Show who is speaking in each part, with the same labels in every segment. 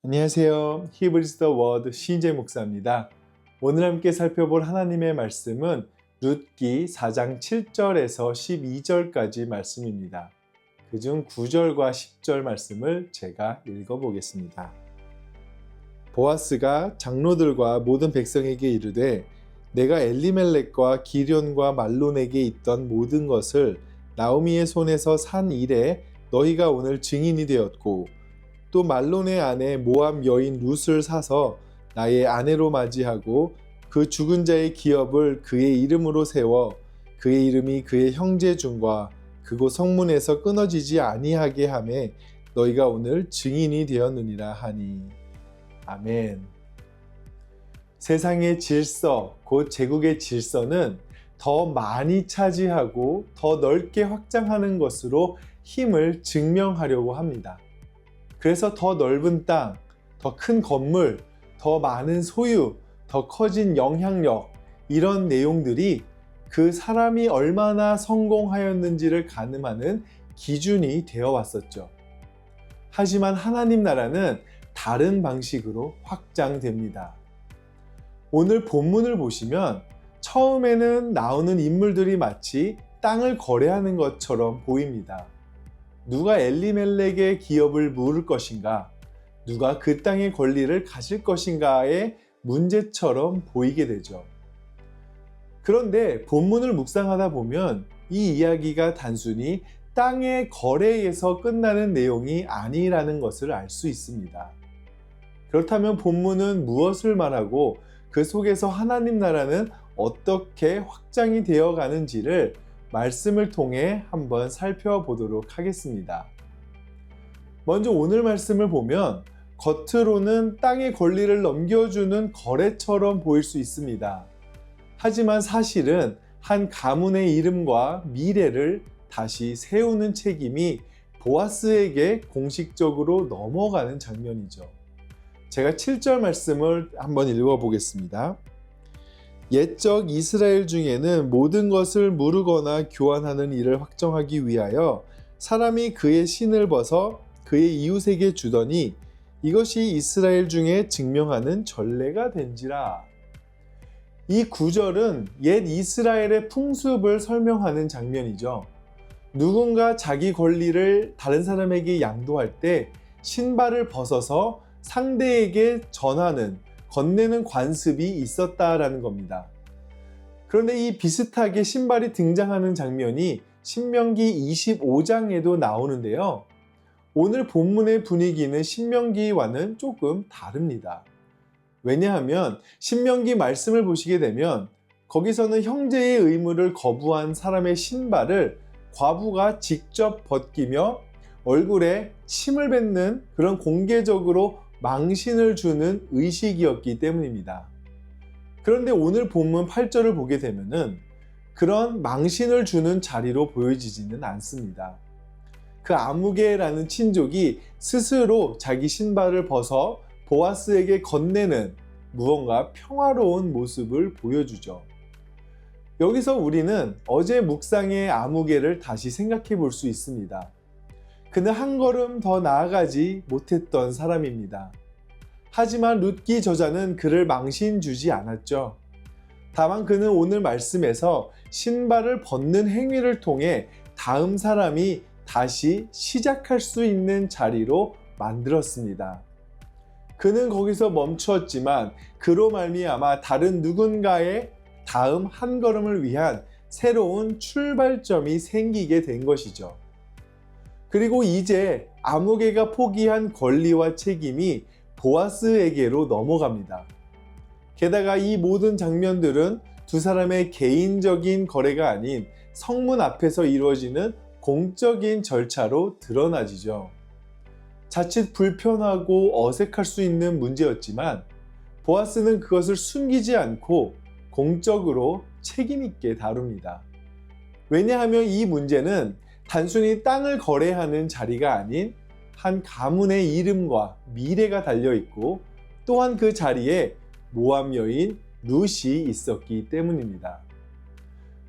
Speaker 1: 안녕하세요. 히브리스 더 워드 신재 목사입니다. 오늘 함께 살펴볼 하나님의 말씀은 룻기 4장 7절에서 12절까지 말씀입니다. 그중 9절과 10절 말씀을 제가 읽어보겠습니다. 보아스가 장로들과 모든 백성에게 이르되 내가 엘리멜렉과 기련과 말론에게 있던 모든 것을 나오미의 손에서 산 이래 너희가 오늘 증인이 되었고 또 말론의 아내 모압 여인 룻을 사서 나의 아내로 맞이하고 그 죽은 자의 기업을 그의 이름으로 세워 그의 이름이 그의 형제 중과 그곳 성문에서 끊어지지 아니하게 하매 너희가 오늘 증인이 되었느니라 하니. 아멘. 세상의 질서, 곧 제국의 질서는 더 많이 차지하고 더 넓게 확장하는 것으로 힘을 증명하려고 합니다. 그래서 더 넓은 땅, 더 큰 건물, 더 많은 소유, 더 커진 영향력, 이런 내용들이 그 사람이 얼마나 성공하였는지를 가늠하는 기준이 되어 왔었죠. 하지만 하나님 나라는 다른 방식으로 확장됩니다. 오늘 본문을 보시면 처음에는 나오는 인물들이 마치 땅을 거래하는 것처럼 보입니다. 누가 엘리멜렉의 기업을 물을 것인가? 누가 그 땅의 권리를 가질 것인가의 문제처럼 보이게 되죠. 그런데 본문을 묵상하다 보면 이 이야기가 단순히 땅의 거래에서 끝나는 내용이 아니라는 것을 알 수 있습니다. 그렇다면 본문은 무엇을 말하고 그 속에서 하나님 나라는 어떻게 확장이 되어 가는지를 말씀을 통해 한번 살펴보도록 하겠습니다. 먼저 오늘 말씀을 보면 겉으로는 땅의 권리를 넘겨주는 거래처럼 보일 수 있습니다. 하지만 사실은 한 가문의 이름과 미래를 다시 세우는 책임이 보아스에게 공식적으로 넘어가는 장면이죠. 제가 7절 말씀을 한번 읽어보겠습니다. 옛적 이스라엘 중에는 모든 것을 무르거나 교환하는 일을 확정하기 위하여 사람이 그의 신을 벗어 그의 이웃에게 주더니 이것이 이스라엘 중에 증명하는 전례가 된지라. 이 구절은 옛 이스라엘의 풍습을 설명하는 장면이죠. 누군가 자기 권리를 다른 사람에게 양도할 때 신발을 벗어서 상대에게 전하는 건네는 관습이 있었다라는 겁니다. 그런데 이 비슷하게 신발이 등장하는 장면이 신명기 25장에도 나오는데요. 오늘 본문의 분위기는 신명기와는 조금 다릅니다. 왜냐하면 신명기 말씀을 보시게 되면 거기서는 형제의 의무를 거부한 사람의 신발을 과부가 직접 벗기며 얼굴에 침을 뱉는 그런 공개적으로 망신을 주는 의식이었기 때문입니다. 그런데 오늘 본문 8절을 보게 되면은 그런 망신을 주는 자리로 보여지지는 않습니다. 그 아무개라는 친족이 스스로 자기 신발을 벗어 보아스에게 건네는 무언가 평화로운 모습을 보여주죠. 여기서 우리는 어제 묵상의 아무개를 다시 생각해 볼 수 있습니다. 그는 한 걸음 더 나아가지 못했던 사람입니다. 하지만 룻기 저자는 그를 망신 주지 않았죠. 다만 그는 오늘 말씀에서 신발을 벗는 행위를 통해 다음 사람이 다시 시작할 수 있는 자리로 만들었습니다. 그는 거기서 멈추었지만 그로 말미암아 다른 누군가의 다음 한 걸음을 위한 새로운 출발점이 생기게 된 것이죠. 그리고 이제 아무개가 포기한 권리와 책임이 보아스에게로 넘어갑니다. 게다가 이 모든 장면들은 두 사람의 개인적인 거래가 아닌 성문 앞에서 이루어지는 공적인 절차로 드러나지죠. 자칫 불편하고 어색할 수 있는 문제였지만 보아스는 그것을 숨기지 않고 공적으로 책임있게 다룹니다. 왜냐하면 이 문제는 단순히 땅을 거래하는 자리가 아닌 한 가문의 이름과 미래가 달려있고 또한 그 자리에 모압 여인 룻이 있었기 때문입니다.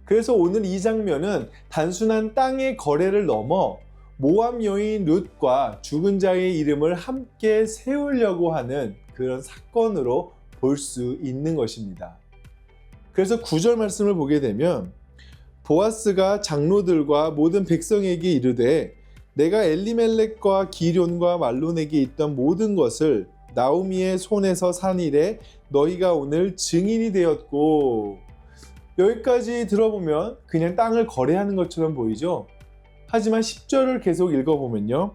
Speaker 1: 그래서 오늘 이 장면은 단순한 땅의 거래를 넘어 모압 여인 룻과 죽은 자의 이름을 함께 세우려고 하는 그런 사건으로 볼 수 있는 것입니다. 그래서 9절 말씀을 보게 되면 보아스가 장로들과 모든 백성에게 이르되 내가 엘리멜렉과 기럨과 말론에게 있던 모든 것을 나오미의 손에서 산 이래 너희가 오늘 증인이 되었고, 여기까지 들어보면 그냥 땅을 거래하는 것처럼 보이죠. 하지만 10절을 계속 읽어보면요,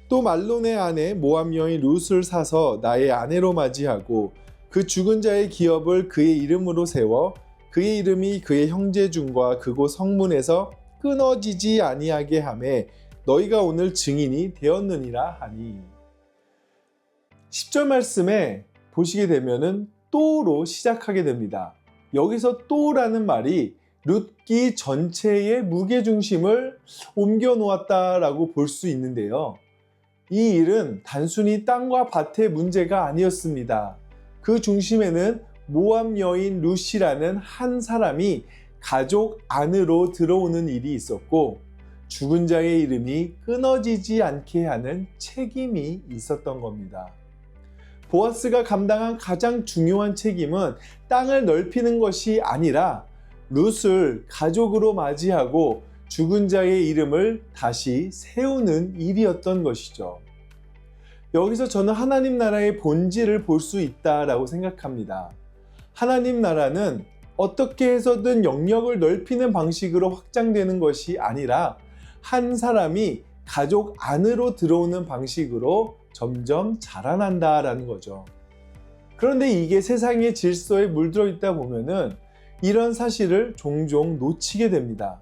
Speaker 1: 또 말론의 아내 모압 여인 룻을 사서 나의 아내로 맞이하고 그 죽은 자의 기업을 그의 이름으로 세워 그의 이름이 그의 형제 중과 그곳 성문에서 끊어지지 아니하게 하매 너희가 오늘 증인이 되었느니라 하니. 10절 말씀에 보시게 되면은 또로 시작하게 됩니다. 여기서 또라는 말이 룻기 전체의 무게중심을 옮겨 놓았다라고 볼 수 있는데요. 이 일은 단순히 땅과 밭의 문제가 아니었습니다. 그 중심에는 모압 여인 룻이라는 한 사람이 가족 안으로 들어오는 일이 있었고, 죽은 자의 이름이 끊어지지 않게 하는 책임이 있었던 겁니다. 보아스가 감당한 가장 중요한 책임은 땅을 넓히는 것이 아니라 룻을 가족으로 맞이하고 죽은 자의 이름을 다시 세우는 일이었던 것이죠. 여기서 저는 하나님 나라의 본질을 볼 수 있다라고 생각합니다. 하나님 나라는 어떻게 해서든 영역을 넓히는 방식으로 확장되는 것이 아니라 한 사람이 가족 안으로 들어오는 방식으로 점점 자라난다라는 거죠. 그런데 이게 세상의 질서에 물들어 있다 보면은 이런 사실을 종종 놓치게 됩니다.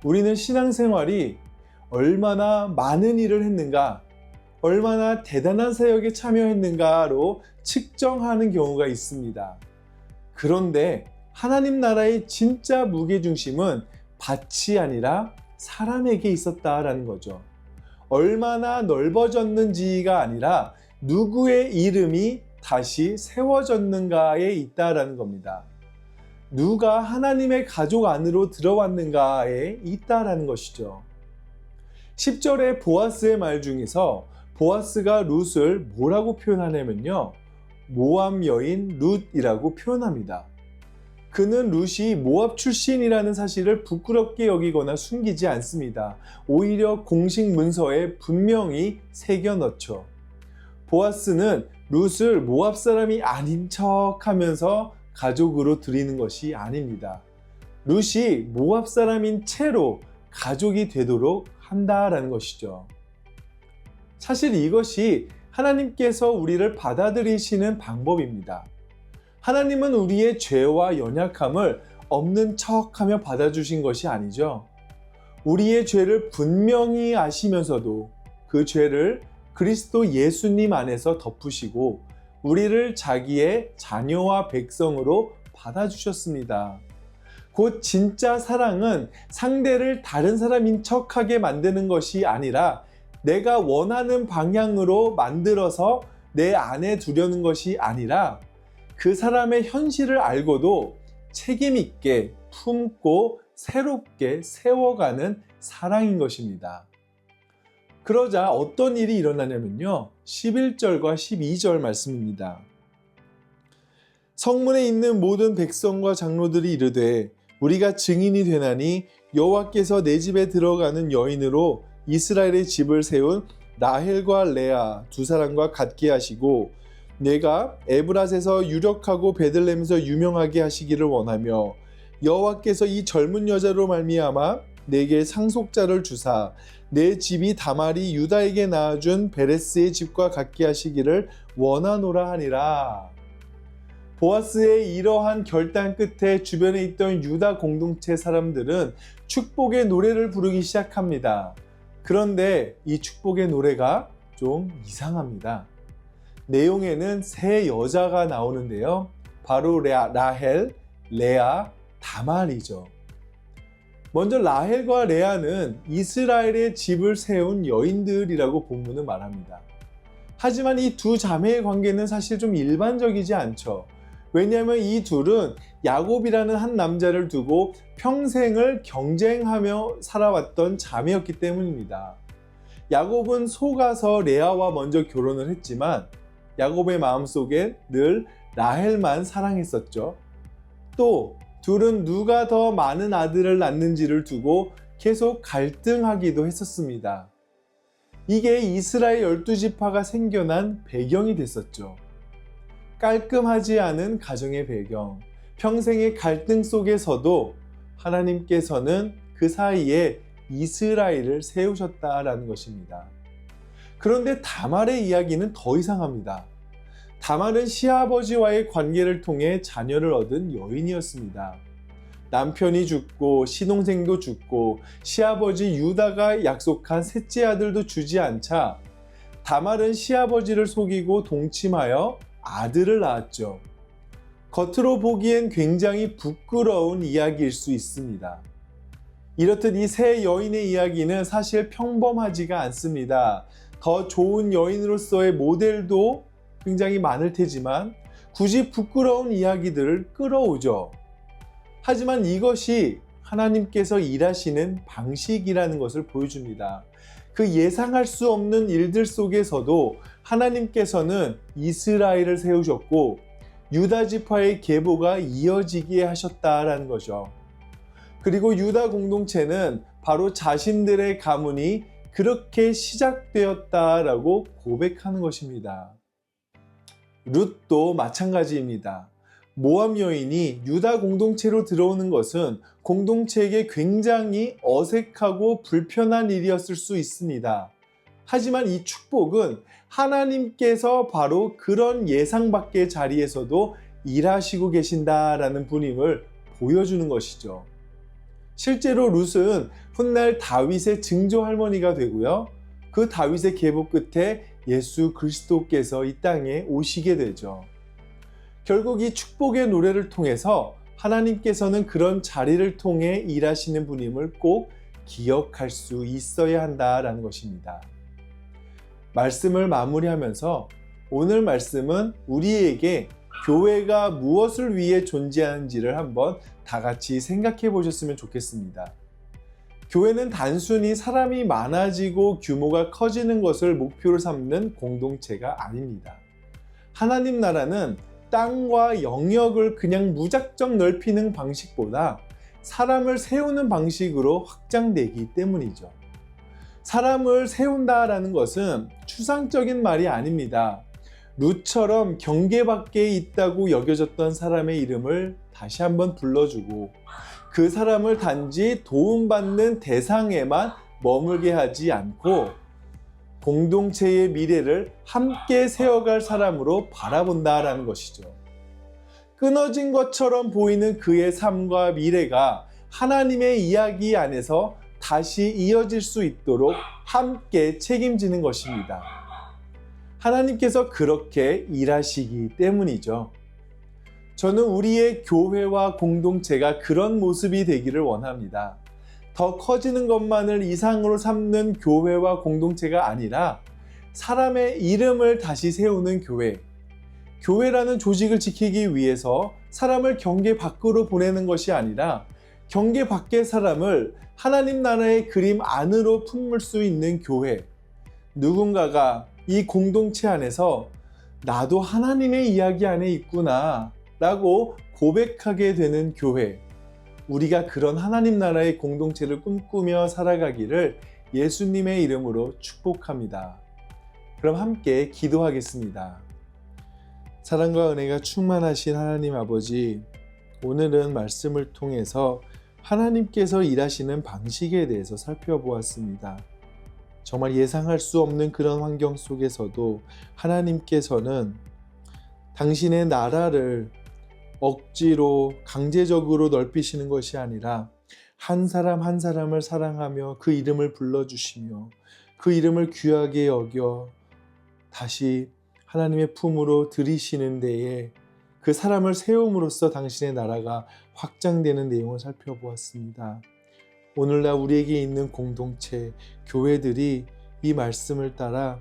Speaker 1: 우리는 신앙생활이 얼마나 많은 일을 했는가, 얼마나 대단한 사역에 참여했는가로 측정하는 경우가 있습니다. 그런데 하나님 나라의 진짜 무게중심은 밭이 아니라 사람에게 있었다라는 거죠. 얼마나 넓어졌는지가 아니라 누구의 이름이 다시 세워졌는가에 있다라는 겁니다. 누가 하나님의 가족 안으로 들어왔는가에 있다라는 것이죠. 10절의 보아스의 말 중에서 보아스가 룻을 뭐라고 표현하냐면요, 모압 여인 룻이라고 표현합니다. 그는 룻이 모압 출신이라는 사실을 부끄럽게 여기거나 숨기지 않습니다. 오히려 공식 문서에 분명히 새겨 넣죠. 보아스는 룻을 모압 사람이 아닌 척하면서 가족으로 들이는 것이 아닙니다. 룻이 모압 사람인 채로 가족이 되도록 한다라는 것이죠. 사실 이것이 하나님께서 우리를 받아들이시는 방법입니다. 하나님은 우리의 죄와 연약함을 없는 척하며 받아주신 것이 아니죠. 우리의 죄를 분명히 아시면서도 그 죄를 그리스도 예수님 안에서 덮으시고 우리를 자기의 자녀와 백성으로 받아주셨습니다. 곧 진짜 사랑은 상대를 다른 사람인 척하게 만드는 것이 아니라 내가 원하는 방향으로 만들어서 내 안에 두려는 것이 아니라 그 사람의 현실을 알고도 책임 있게 품고 새롭게 세워가는 사랑인 것입니다. 그러자 어떤 일이 일어나냐면요, 11절과 12절 말씀입니다. 성문에 있는 모든 백성과 장로들이 이르되 우리가 증인이 되나니 여호와께서 내 집에 들어가는 여인으로 이스라엘의 집을 세운 라헬과 레아 두 사람과 같게 하시고 내가 에브랏에서 유력하고 베들레헴에서 유명하게 하시기를 원하며 여호와께서 이 젊은 여자로 말미암아 내게 상속자를 주사 내 집이 다말이 유다에게 낳아준 베레스의 집과 같게 하시기를 원하노라 하니라. 보아스의 이러한 결단 끝에 주변에 있던 유다 공동체 사람들은 축복의 노래를 부르기 시작합니다. 그런데 이 축복의 노래가 좀 이상합니다. 내용에는 세 여자가 나오는데요. 바로 라헬, 레아, 다말이죠. 먼저 라헬과 레아는 이스라엘의 집을 세운 여인들이라고 본문은 말합니다. 하지만 이 두 자매의 관계는 사실 좀 일반적이지 않죠. 왜냐하면 이 둘은 야곱이라는 한 남자를 두고 평생을 경쟁하며 살아왔던 자매였기 때문입니다. 야곱은 속아서 레아와 먼저 결혼을 했지만 야곱의 마음속엔 늘 라헬만 사랑했었죠. 또 둘은 누가 더 많은 아들을 낳는지를 두고 계속 갈등하기도 했었습니다. 이게 이스라엘 12지파가 생겨난 배경이 됐었죠. 깔끔하지 않은 가정의 배경, 평생의 갈등 속에서도 하나님께서는 그 사이에 이스라엘을 세우셨다라는 것입니다. 그런데 다말의 이야기는 더 이상합니다. 다말은 시아버지와의 관계를 통해 자녀를 얻은 여인이었습니다. 남편이 죽고 시동생도 죽고 시아버지 유다가 약속한 셋째 아들도 주지 않자 다말은 시아버지를 속이고 동침하여 아들을 낳았죠. 겉으로 보기엔 굉장히 부끄러운 이야기일 수 있습니다. 이렇듯 이 세 여인의 이야기는 사실 평범하지가 않습니다. 더 좋은 여인으로서의 모델도 굉장히 많을 테지만 굳이 부끄러운 이야기들을 끌어오죠. 하지만 이것이 하나님께서 일하시는 방식이라는 것을 보여줍니다. 그 예상할 수 없는 일들 속에서도 하나님께서는 이스라엘을 세우셨고 유다 지파의 계보가 이어지게 하셨다라는 거죠. 그리고 유다 공동체는 바로 자신들의 가문이 그렇게 시작되었다라고 고백하는 것입니다. 룻도 마찬가지입니다. 모압 여인이 유다 공동체로 들어오는 것은 공동체에게 굉장히 어색하고 불편한 일이었을 수 있습니다. 하지만 이 축복은 하나님께서 바로 그런 예상 밖의 자리에서도 일하시고 계신다라는 분임을 보여주는 것이죠. 실제로 룻은 훗날 다윗의 증조 할머니가 되고요. 그 다윗의 계보 끝에 예수 그리스도께서 이 땅에 오시게 되죠. 결국 이 축복의 노래를 통해서 하나님께서는 그런 자리를 통해 일하시는 분임을 꼭 기억할 수 있어야 한다라는 것입니다. 말씀을 마무리하면서 오늘 말씀은 우리에게 교회가 무엇을 위해 존재하는지를 한번 다 같이 생각해 보셨으면 좋겠습니다. 교회는 단순히 사람이 많아지고 규모가 커지는 것을 목표로 삼는 공동체가 아닙니다. 하나님 나라는 땅과 영역을 그냥 무작정 넓히는 방식보다 사람을 세우는 방식으로 확장되기 때문이죠. 사람을 세운다라는 것은 추상적인 말이 아닙니다. 룻처럼 경계 밖에 있다고 여겨졌던 사람의 이름을 다시 한번 불러주고 그 사람을 단지 도움받는 대상에만 머물게 하지 않고 공동체의 미래를 함께 세워갈 사람으로 바라본다라는 것이죠. 끊어진 것처럼 보이는 그의 삶과 미래가 하나님의 이야기 안에서 다시 이어질 수 있도록 함께 책임지는 것입니다. 하나님께서 그렇게 일하시기 때문이죠. 저는 우리의 교회와 공동체가 그런 모습이 되기를 원합니다. 더 커지는 것만을 이상으로 삼는 교회와 공동체가 아니라 사람의 이름을 다시 세우는 교회. 교회라는 조직을 지키기 위해서 사람을 경계 밖으로 보내는 것이 아니라 경계 밖의 사람을 하나님 나라의 그림 안으로 품을 수 있는 교회. 누군가가 이 공동체 안에서 나도 하나님의 이야기 안에 있구나 라고 고백하게 되는 교회. 우리가 그런 하나님 나라의 공동체를 꿈꾸며 살아가기를 예수님의 이름으로 축복합니다. 그럼 함께 기도하겠습니다. 사랑과 은혜가 충만하신 하나님 아버지, 오늘은 말씀을 통해서 하나님께서 일하시는 방식에 대해서 살펴보았습니다. 정말 예상할 수 없는 그런 환경 속에서도 하나님께서는 당신의 나라를 억지로 강제적으로 넓히시는 것이 아니라 한 사람 한 사람을 사랑하며 그 이름을 불러주시며 그 이름을 귀하게 여겨 다시 하나님의 품으로 들이시는 데에 그 사람을 세움으로써 당신의 나라가 확장되는 내용을 살펴보았습니다. 오늘날 우리에게 있는 공동체, 교회들이 이 말씀을 따라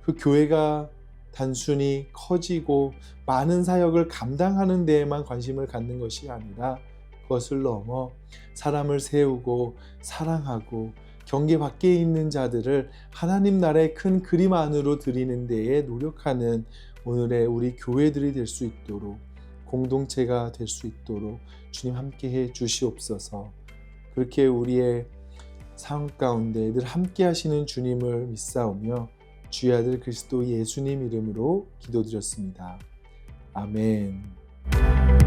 Speaker 1: 그 교회가 단순히 커지고 많은 사역을 감당하는 데에만 관심을 갖는 것이 아니라 그것을 넘어 사람을 세우고 사랑하고 경계 밖에 있는 자들을 하나님 나라의 큰 그림 안으로 드리는 데에 노력하는 오늘의 우리 교회들이 될 수 있도록, 공동체가 될 수 있도록 주님 함께해 주시옵소서. 그렇게 우리의 삶 가운데 늘 함께 하시는 주님을 믿사오며 주의 아들 그리스도 예수님 이름으로 기도드렸습니다. 아멘.